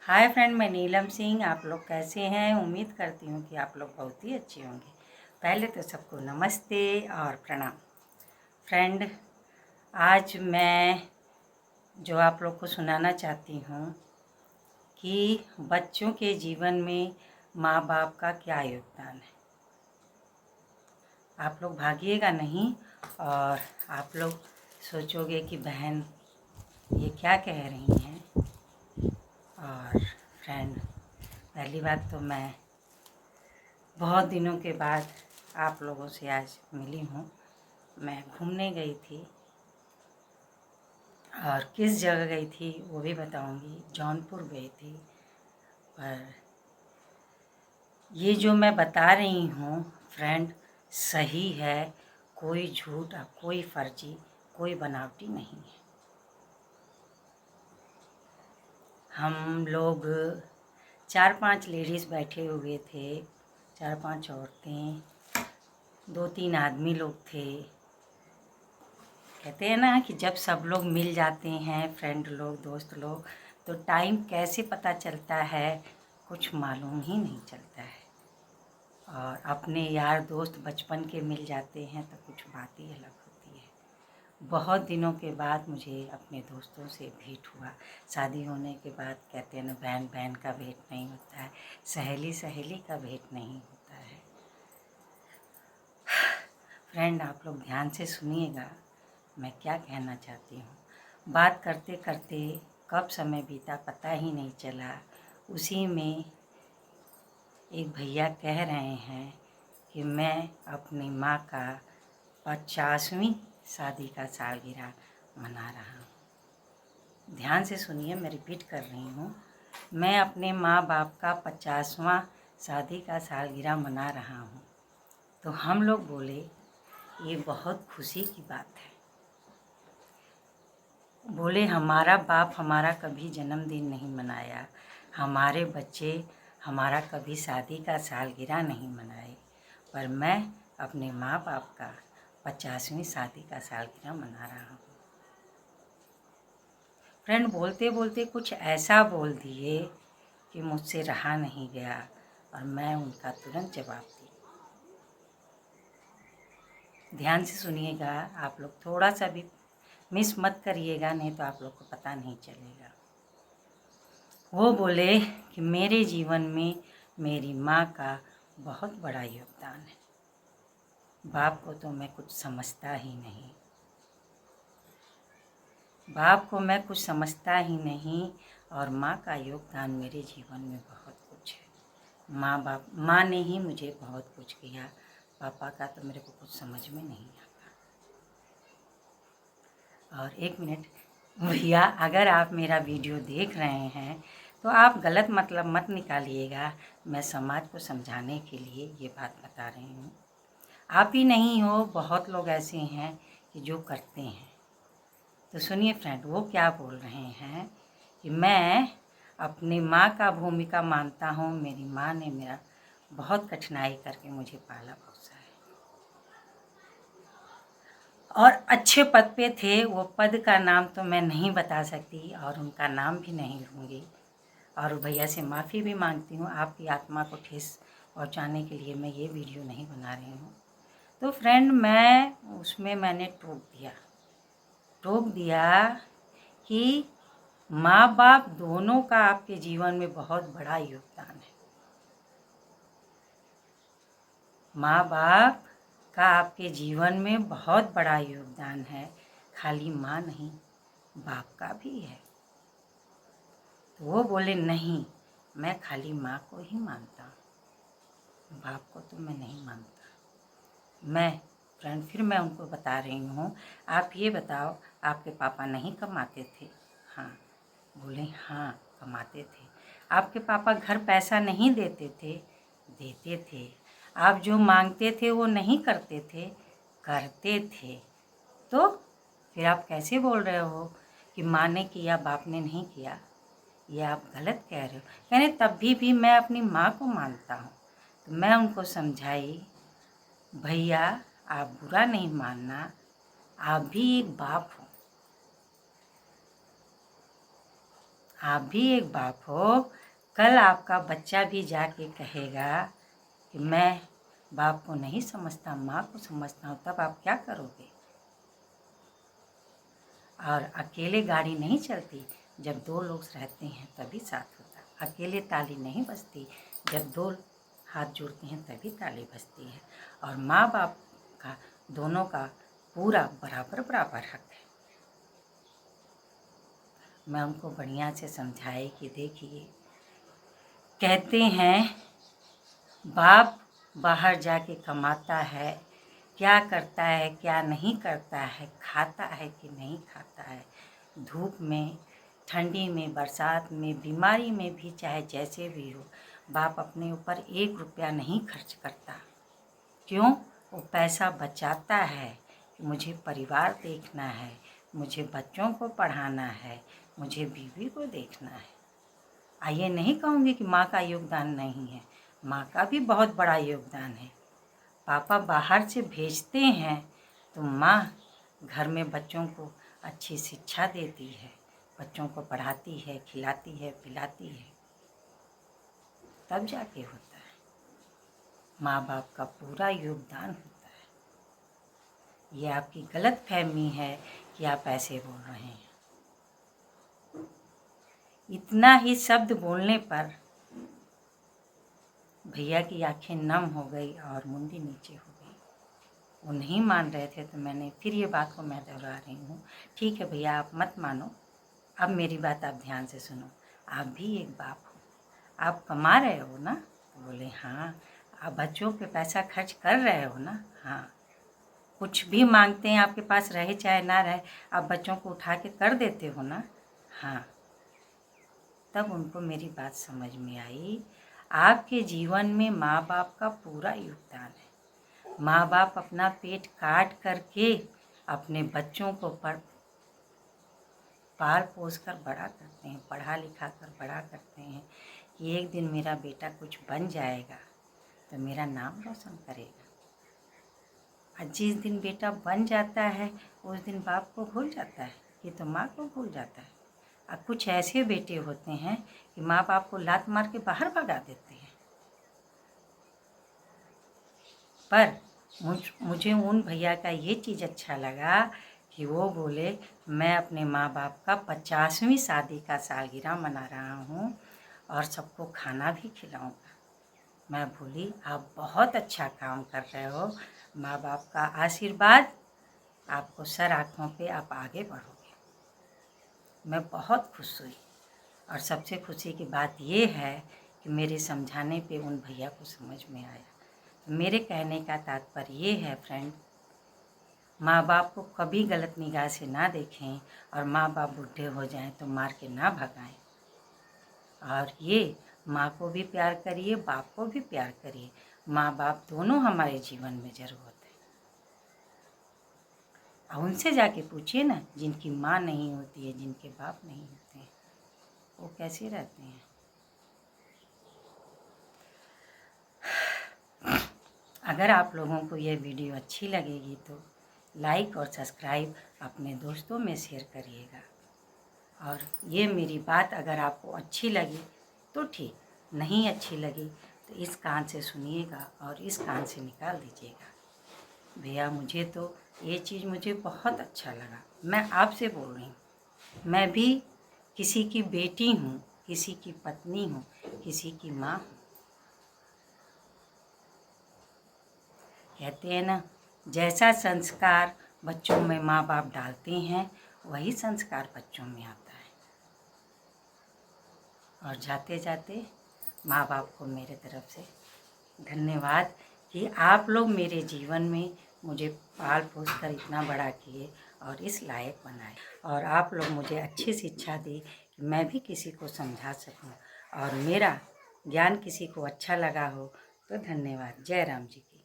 Hi friend, मैं नीलम सिंह। आप लोग कैसे हैं? उम्मीद करती हूँ कि आप लोग बहुत ही अच्छे होंगे। पहले तो सबको नमस्ते और प्रणाम। फ्रेंड, आज मैं जो आप लोग को सुनाना चाहती हूँ कि बच्चों के जीवन में माँ बाप का क्या योगदान है। आप लोग भागिएगा नहीं और आप लोग सोचोगे कि बहन ये क्या कह रही हैं। और फ्रेंड, पहली बात तो मैं बहुत दिनों के बाद आप लोगों से आज मिली हूँ। मैं घूमने गई थी और किस जगह गई थी वो भी बताऊँगी। जौनपुर गई थी। पर ये जो मैं बता रही हूँ फ्रेंड, सही है। कोई झूठ और कोई फर्जी, कोई बनावटी नहीं है। हम लोग 4-5 लेडीज़ बैठे हुए थे, 4-5 औरतें, 2-3 आदमी लोग थे। कहते हैं ना कि जब सब लोग मिल जाते हैं, फ्रेंड लोग, दोस्त लोग, तो टाइम कैसे पता चलता है कुछ मालूम ही नहीं चलता है। और अपने यार दोस्त बचपन के मिल जाते हैं तो कुछ बात ही अलग होती है। बहुत दिनों के बाद मुझे अपने दोस्तों से भेंट हुआ। शादी होने के बाद कहते हैं ना, बहन बहन का भेंट नहीं होता है, सहेली सहेली का भेंट नहीं होता है। फ्रेंड, आप लोग ध्यान से सुनिएगा मैं क्या कहना चाहती हूँ। बात करते करते कब समय बीता पता ही नहीं चला। उसी में एक भैया कह रहे हैं कि मैं अपनी माँ का 50वीं शादी का सालगिरह मना रहा हूँ। ध्यान से सुनिए, मैं रिपीट कर रही हूँ। मैं अपने माँ बाप का 50वां शादी का सालगिरह मना रहा हूँ। तो हम लोग बोले ये बहुत खुशी की बात है। बोले हमारा बाप हमारा कभी जन्मदिन नहीं मनाया, हमारे बच्चे हमारा कभी शादी का सालगिरह नहीं मनाए, पर मैं अपने माँ बाप का 50वीं शादी का सालगिरह मना रहा हूँ। फ्रेंड, बोलते बोलते कुछ ऐसा बोल दिए कि मुझसे रहा नहीं गया और मैं उनका तुरंत जवाब दी। ध्यान से सुनिएगा, आप लोग थोड़ा सा भी मिस मत करिएगा, नहीं तो आप लोग को पता नहीं चलेगा। वो बोले कि मेरे जीवन में मेरी माँ का बहुत बड़ा योगदान है। बाप को तो मैं कुछ समझता ही नहीं, बाप को मैं कुछ समझता ही नहीं, और माँ का योगदान मेरे जीवन में बहुत कुछ है। माँ ने ही मुझे बहुत कुछ किया, पापा का तो मेरे को कुछ समझ में नहीं आता। और एक मिनट भैया, अगर आप मेरा वीडियो देख रहे हैं तो आप गलत मतलब मत निकालिएगा। मैं समाज को समझाने के लिए ये बात बता रही हूँ। आप ही नहीं हो, बहुत लोग ऐसे हैं कि जो करते हैं। तो सुनिए फ्रेंड, वो क्या बोल रहे हैं कि मैं अपनी माँ का भूमिका मानता हूँ। मेरी माँ ने मेरा बहुत कठिनाई करके मुझे पाला पोसा है और अच्छे पद पे थे। वो पद का नाम तो मैं नहीं बता सकती और उनका नाम भी नहीं लूँगी। और भैया से माफ़ी भी मांगती हूँ। आपकी आत्मा को ठेस पहुँचाने के लिए मैं ये वीडियो नहीं बना रही हूँ। तो फ्रेंड, मैंने टोक दिया कि माँ बाप दोनों का आपके जीवन में बहुत बड़ा योगदान है। माँ बाप का आपके जीवन में बहुत बड़ा योगदान है। खाली माँ नहीं, बाप का भी है। तो वो बोले नहीं, मैं खाली माँ को ही मानता हूँ, बाप को तो मैं नहीं मानता। फिर मैं उनको बता रही हूँ, आप ये बताओ, आपके पापा नहीं कमाते थे? हाँ। बोले हाँ, कमाते थे। आपके पापा घर पैसा नहीं देते थे? देते थे। आप जो मांगते थे वो नहीं करते थे? करते थे। तो फिर आप कैसे बोल रहे हो कि माँ ने किया बाप ने नहीं किया? ये आप गलत कह रहे हो। कहने तब भी मैं अपनी माँ को मानता हूँ। तो मैं उनको समझाई, भैया आप बुरा नहीं मानना, आप भी एक बाप हो। आप भी एक बाप हो, कल आपका बच्चा भी जाके कहेगा कि मैं बाप को नहीं समझता, माँ को समझता हूँ, तब आप क्या करोगे? और अकेले गाड़ी नहीं चलती, जब दो लोग रहते हैं तभी साथ होता है। अकेले ताली नहीं बजती, जब दो हाथ जुड़ते हैं तभी ताली बजती है। और माँ बाप का दोनों का पूरा बराबर बराबर हक है। मैं उनको बढ़िया से समझाई कि देखिए, कहते हैं बाप बाहर जाके कमाता है, क्या करता है क्या नहीं करता है, खाता है कि नहीं खाता है, धूप में, ठंडी में, बरसात में, बीमारी में भी, चाहे जैसे भी हो, बाप अपने ऊपर 1 रुपया नहीं खर्च करता। क्यों? वो पैसा बचाता है कि मुझे परिवार देखना है, मुझे बच्चों को पढ़ाना है, मुझे बीवी को देखना है। ये नहीं कहूँगी कि माँ का योगदान नहीं है, माँ का भी बहुत बड़ा योगदान है। पापा बाहर से भेजते हैं तो माँ घर में बच्चों को अच्छी शिक्षा देती है, बच्चों को पढ़ाती है, खिलाती है, पिलाती है, तब जाके होता है। माँ बाप का पूरा योगदान होता है। ये आपकी गलत फहमी है कि आप ऐसे बोल रहे हैं। इतना ही शब्द बोलने पर भैया की आंखें नम हो गई और मुंडी नीचे हो गई। वो नहीं मान रहे थे तो मैंने फिर ये बात को मैं दोहरा रही हूँ। ठीक है भैया, आप मत मानो, अब मेरी बात आप ध्यान से सुनो। आप भी एक बाप हो, आप कमा रहे हो ना? तो बोले हाँ। आप बच्चों पे पैसा खर्च कर रहे हो ना? हाँ। कुछ भी मांगते हैं, आपके पास रहे चाहे ना रहे, आप बच्चों को उठा के कर देते हो ना? हाँ। तब उनको मेरी बात समझ में आई। आपके जीवन में माँ बाप का पूरा योगदान है। माँ बाप अपना पेट काट करके अपने बच्चों को पाल पोस कर बड़ा करते हैं, पढ़ा लिखा कर बड़ा करते हैं कि एक दिन मेरा बेटा कुछ बन जाएगा तो मेरा नाम रोशन करेगा। और जिस दिन बेटा बन जाता है उस दिन बाप को भूल जाता है, ये तो माँ को भूल जाता है। और कुछ ऐसे बेटे होते हैं कि माँ बाप को लात मार के बाहर भगा देते हैं। पर मुझे उन भैया का ये चीज़ अच्छा लगा कि वो बोले मैं अपने माँ बाप का 50वीं शादी का सालगिरह मना रहा हूँ और सबको खाना भी खिलाऊंगा। मैं बोली आप बहुत अच्छा काम कर रहे हो, माँ बाप का आशीर्वाद आपको सर आँखों पे, आप आगे बढ़ोगे। मैं बहुत खुश हुई। और सबसे खुशी की बात ये है कि मेरे समझाने पे उन भैया को समझ में आया। तो मेरे कहने का तात्पर्य ये है फ्रेंड, माँ बाप को कभी गलत निगाह से ना देखें और माँ बाप बूढ़े हो जाएं तो मार के ना भगाएं। और ये माँ को भी प्यार करिए, बाप को भी प्यार करिए। माँ बाप दोनों हमारे जीवन में ज़रूर होते हैं। और उनसे जाके पूछिए ना, जिनकी माँ नहीं होती है, जिनके बाप नहीं होते हैं, वो कैसे रहते हैं। अगर आप लोगों को ये वीडियो अच्छी लगेगी तो लाइक और सब्सक्राइब अपने दोस्तों में शेयर करिएगा। और ये मेरी बात अगर आपको अच्छी लगी तो ठीक, नहीं अच्छी लगी तो इस कान से सुनिएगा और इस कान से निकाल दीजिएगा। भैया मुझे तो ये चीज़ मुझे बहुत अच्छा लगा। मैं आपसे बोल रही हूँ, मैं भी किसी की बेटी हूँ, किसी की पत्नी हूँ, किसी की माँ हूँ। कहते हैं ना, जैसा संस्कार बच्चों में माँ बाप डालते हैं वही संस्कार बच्चों में आता है। और जाते जाते माँ बाप को मेरे तरफ से धन्यवाद कि आप लोग मेरे जीवन में मुझे पाल पोस कर इतना बड़ा किए और इस लायक बनाए। और आप लोग मुझे अच्छी शिक्षा दी कि मैं भी किसी को समझा सकूं और मेरा ज्ञान किसी को अच्छा लगा हो तो धन्यवाद। जय राम जी की।